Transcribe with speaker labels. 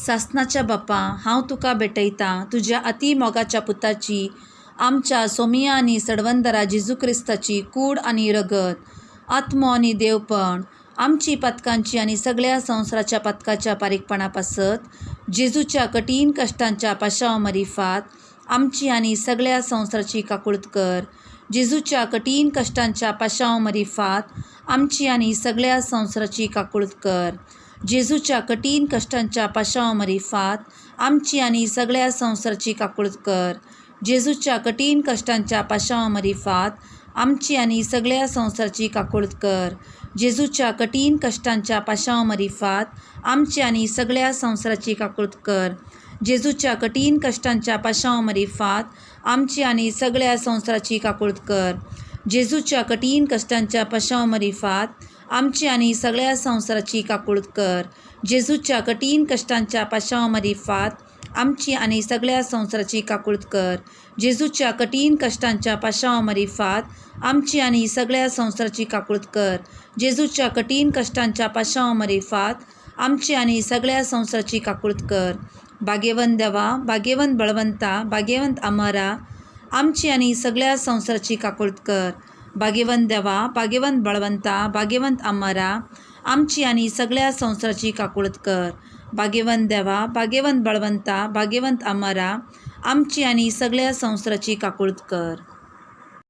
Speaker 1: सासणाच्या बापा हांव तुका भेटयतां तुज्या अति मोगाच्या पुताची आमच्या सोमिया आनी सडवंदरा जेजू क्रिस्ताची कूड आनी रगत आत्मो आनी देवपण आमची पथकांची आनी सगळ्या संवसाराच्या पथकाच्या पारीकपणा पासत जेजूच्या कठीण कश्टांच्या पाशाव मरिफात आमची आनी सगळ्या संवसाराची काकुळत कर. जेजूच्या कठीण कश्टांच्या पाशाव मरिफात आमची आनी सगळ्या संवसाराची काकुळत कर. जेजूच्या कठीण कश्टांच्या पाशाव मरिफात आमची आनी सगळ्या संवसाराची काकुळत कर. जेजूच्या कठीण कश्टांच्या पाशाव मरिफात आमची आनी सगळ्या संवसाराची काकुळत कर. जेजूच्या कठीण कश्टांच्या पाशाव मरिफात आमची आनी सगळ्या संवसाराची काकुळत कर. जेजूच्या कठीण कश्टांच्या पाशाव मरिफात आमची आनी सगळ्या संवसाराची काकुळत कर. जेजूच्या कठीण कश्टांच्या पाशाव मरिफात आमची आनी सगळ्या संवसाराची काकुळत कर. जेजूच्या कठीण कश्टांच्या पाशाव मरिफात आमची आनी सगळ्या संवसाराची काकुळत कर. जेजूच्या कठीण कश्टांच्या पाशाव मरिफात आमची आनी सगळ्या संवसाराची काकुळत कर. जेजूच्या कठीण कश्टांच्या पाशाव मरिफात आमची आनी सगळ्या संवसाराची काकुळत कर. भाग्यवंत देवा, भाग्यवंत बळवंता, भाग्यवंत अमरा आमची आनी सगळ्या संवसाराची काकुळत कर. भाग्यवंत देवा, भाग्यवंत बळवंता, भाग्यवंत अमरा आमची आनी सगळ्या संवसाराची काकुळत कर. भाग्यवंत देवा, भाग्यवंत बळवंता, भाग्यवंत अमरा आमची आनी सगळ्या संवसाराची काकुळत कर.